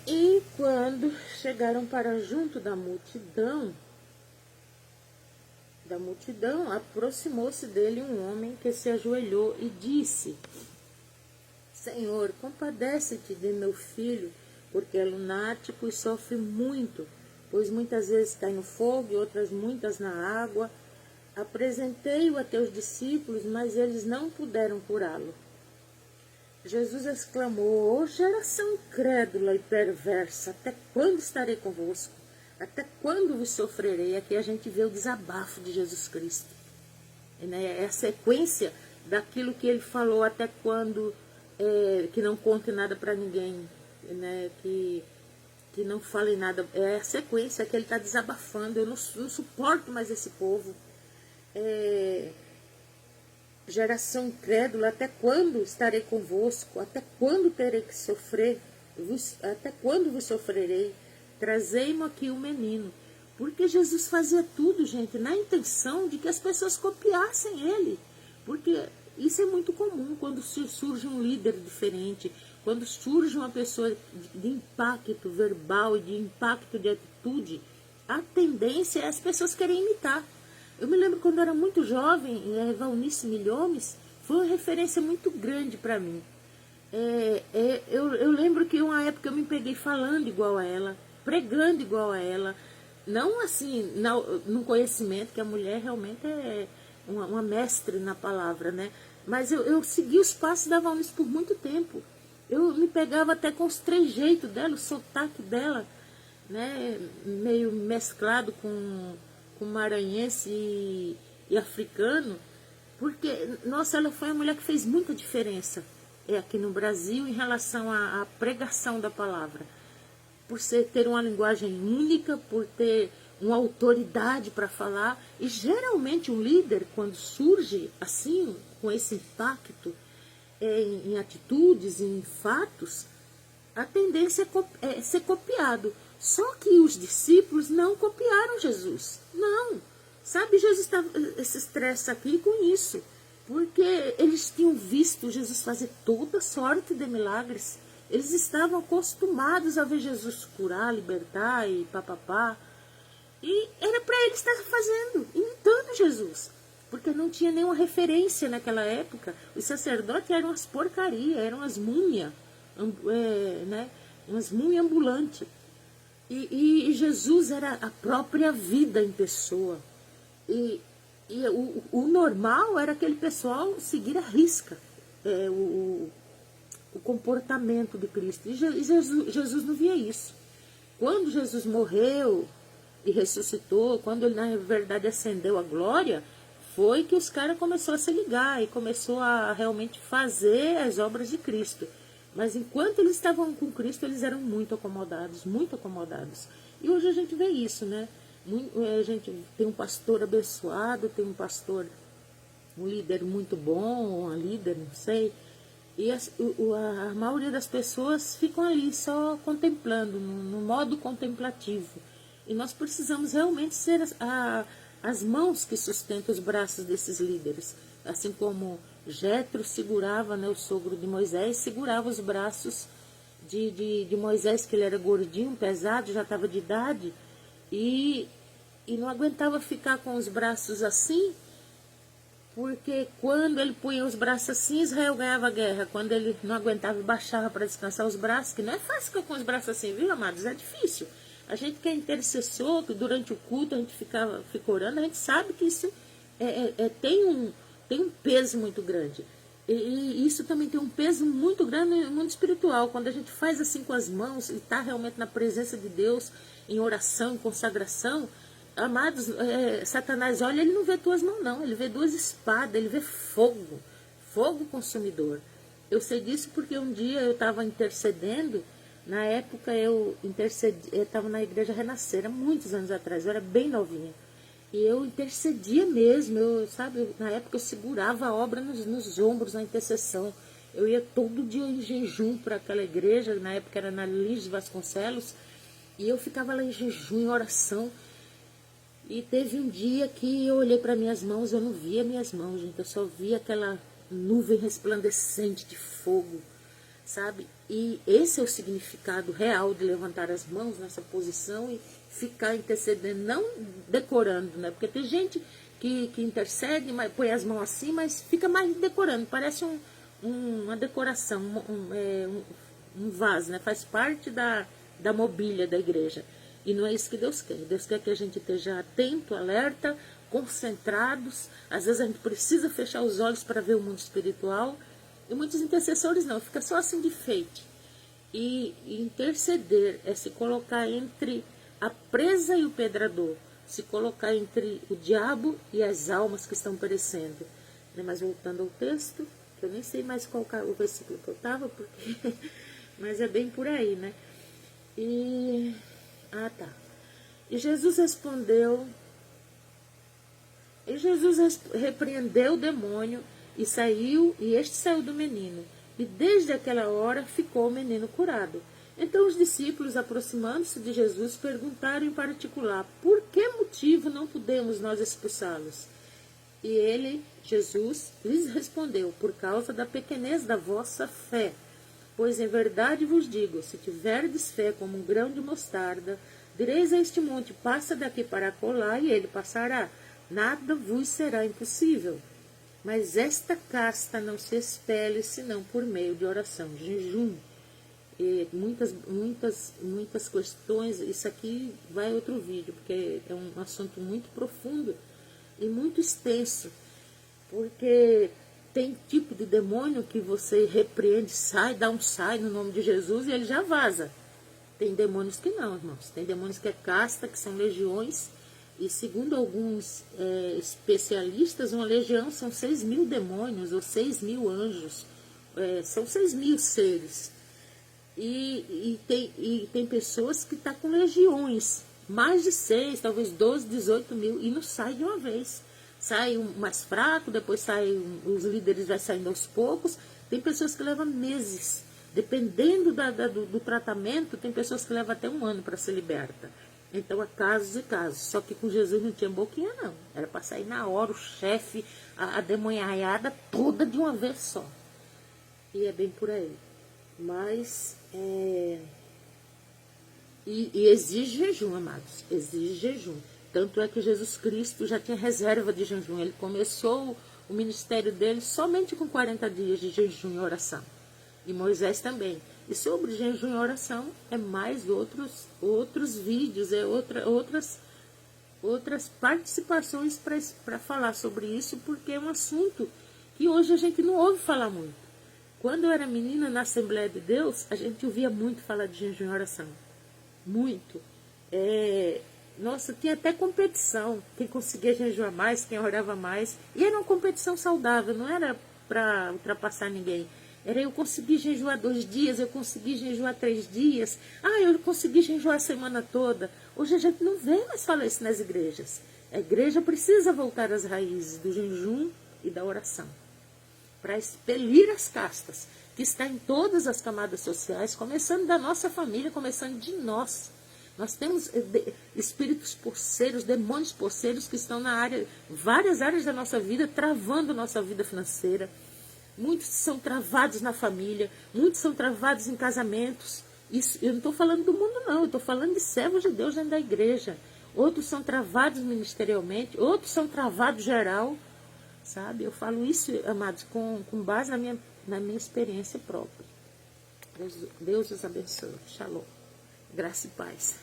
E quando chegaram para junto da multidão, aproximou-se dele um homem que se ajoelhou e disse: Senhor, compadece-te de meu filho, porque é lunático e sofre muito, pois muitas vezes cai no fogo e outras muitas na água. Apresentei-o a teus discípulos, mas eles não puderam curá-lo. Jesus exclamou: Ó geração incrédula e perversa, até quando estarei convosco? Até quando vos sofrerei? Aqui a gente vê o desabafo de Jesus Cristo. É a sequência daquilo que ele falou: até quando, que não conte nada para ninguém, né? Que não fale nada. É a sequência que ele está desabafando. Eu não suporto mais esse povo. Geração incrédula, até quando estarei convosco? Até quando terei que sofrer? Até quando vos sofrerei? Trazei-me aqui o menino. Porque Jesus fazia tudo, gente, na intenção de que as pessoas copiassem ele. Porque isso é muito comum quando surge um líder diferente, quando surge uma pessoa de impacto verbal e de impacto de atitude, a tendência é as pessoas querem imitar. Eu me lembro quando eu era muito jovem, Valnice Milhomes foi uma referência muito grande para mim. Eu lembro que uma época eu me peguei falando igual a ela, pregando igual a ela, não assim, no conhecimento, que a mulher realmente é uma mestre na palavra, né? Mas eu segui os passos da Valnice por muito tempo. Eu me pegava até com os trejeitos dela, o sotaque dela, né? Meio mesclado com maranhense e africano, porque, nossa, ela foi uma mulher que fez muita diferença aqui no Brasil em relação à pregação da palavra. Por ter uma linguagem única, por ter uma autoridade para falar. E geralmente um líder, quando surge assim, com esse impacto em atitudes, em fatos, a tendência é ser copiado. Só que os discípulos não copiaram Jesus. Não. Sabe, Jesus se estressa aqui com isso. Porque eles tinham visto Jesus fazer toda sorte de milagres. Eles estavam acostumados a ver Jesus curar, libertar e papapá. E era para eles estar fazendo, imitando Jesus. Porque não tinha nenhuma referência naquela época. Os sacerdotes eram umas porcarias, eram umas múmias, né? Umas múmias ambulantes. E Jesus era a própria vida em pessoa. E o normal era aquele pessoal seguir à risca o comportamento de Cristo. E Jesus não via isso. Quando Jesus morreu e ressuscitou, quando ele na verdade ascendeu à glória, foi que os caras começaram a se ligar e começou a realmente fazer as obras de Cristo. Mas enquanto eles estavam com Cristo, eles eram muito acomodados, muito acomodados. E hoje a gente vê isso, né? A gente tem um pastor abençoado, tem um pastor, um líder muito bom, uma líder, não sei. E a maioria das pessoas ficam ali só contemplando, no modo contemplativo. E nós precisamos realmente ser as mãos que sustentam os braços desses líderes. Assim como Jetro segurava, né, o sogro de Moisés, segurava os braços de Moisés, que ele era gordinho, pesado, já estava de idade, e não aguentava ficar com os braços assim, porque quando ele punha os braços assim, Israel ganhava a guerra. Quando ele não aguentava e baixava para descansar os braços, que não é fácil ficar com os braços assim, viu, amados? É difícil. A gente que é intercessor, que durante o culto a gente fica orando, a gente sabe que isso tem um peso muito grande. E isso também tem um peso muito grande no mundo espiritual. Quando a gente faz assim com as mãos e está realmente na presença de Deus, em oração, em consagração, amados, Satanás olha, ele não vê tuas mãos não, ele vê duas espadas, ele vê fogo, fogo consumidor. Eu sei disso porque um dia eu estava intercedendo. Na época eu estava na Igreja Renascer, há muitos anos atrás, eu era bem novinha. E eu intercedia mesmo, na época eu segurava a obra nos ombros, na intercessão. Eu ia todo dia em jejum para aquela igreja, na época era na Lins Vasconcelos, e eu ficava lá em jejum, em oração. E teve um dia que eu olhei para minhas mãos, eu não via minhas mãos, gente, eu só via aquela nuvem resplandecente de fogo. sabe? E esse é o significado real de levantar as mãos nessa posição e ficar intercedendo, não decorando, né? Porque tem gente que intercede, mas põe as mãos assim, mas fica mais decorando, parece uma decoração, um vaso, né? Faz parte da mobília da igreja. E não é isso que Deus quer. Deus quer que a gente esteja atento, alerta, concentrados. Às vezes a gente precisa fechar os olhos para ver o mundo espiritual. E muitos intercessores não, fica só assim de enfeite. E interceder é se colocar entre a presa e o pedrador, se colocar entre o diabo e as almas que estão perecendo. Mas voltando ao texto, que eu nem sei mais qual o versículo que eu estava, porque... mas é bem por aí, né? E Jesus respondeu, e Jesus repreendeu o demônio e este saiu do menino. E desde aquela hora ficou o menino curado. Então os discípulos, aproximando-se de Jesus, perguntaram em particular: por que motivo não podemos nós expulsá-los? E ele, Jesus, lhes respondeu: por causa da pequenez da vossa fé. Pois em verdade vos digo, se tiverdes fé como um grão de mostarda, direis a este monte: passa daqui para acolá, e ele passará. Nada vos será impossível. Mas esta casta não se expele senão por meio de oração, jejum. E muitas questões, isso aqui vai outro vídeo, porque é um assunto muito profundo e muito extenso, porque tem tipo de demônio que você repreende, dá um sai no nome de Jesus e ele já vaza. Tem demônios que não, irmãos. Tem demônios que é casta, que são legiões. E segundo alguns especialistas, uma legião são 6.000 demônios ou 6.000 anjos. São 6.000 seres. E tem pessoas que estão com legiões. Mais de 6, talvez 12, 18 mil. E não sai de uma vez. Sai um mais fraco, depois os líderes vai saindo aos poucos. Tem pessoas que levam meses. Dependendo do tratamento, tem pessoas que levam até 1 ano para ser liberta. Então, há casos e casos. Só que com Jesus não tinha boquinha, não. Era para sair na hora o chefe, a demonhaiada toda de uma vez só. E é bem por aí. Mas, e exige jejum, amados. Exige jejum. Tanto é que Jesus Cristo já tinha reserva de jejum. Ele começou o ministério dele somente com 40 dias de jejum e oração. E Moisés também. E sobre jejum e oração é mais outros vídeos, outras participações para falar sobre isso, porque é um assunto que hoje a gente não ouve falar muito. Quando eu era menina na Assembleia de Deus, a gente ouvia muito falar de jejum e oração. Muito. Nossa, tinha até competição. Quem conseguia jejuar mais, quem orava mais. E era uma competição saudável, não era para ultrapassar ninguém. Era eu consegui jejuar 2 dias, eu consegui jejuar 3 dias. Eu consegui jejuar a semana toda. Hoje a gente não vê mais falar isso nas igrejas. A igreja precisa voltar às raízes do jejum e da oração. Para expelir as castas, que está em todas as camadas sociais, começando da nossa família, começando de nós. Nós temos espíritos poceiros, demônios poceiros que estão várias áreas da nossa vida, travando nossa vida financeira. Muitos são travados na família, muitos são travados em casamentos. Isso, eu não estou falando do mundo, não. Eu estou falando de servos de Deus dentro da igreja. Outros são travados ministerialmente, outros são travados geral. Sabe? Eu falo isso, amados, com base na minha experiência própria. Deus os abençoe. Shalom. Graça e paz.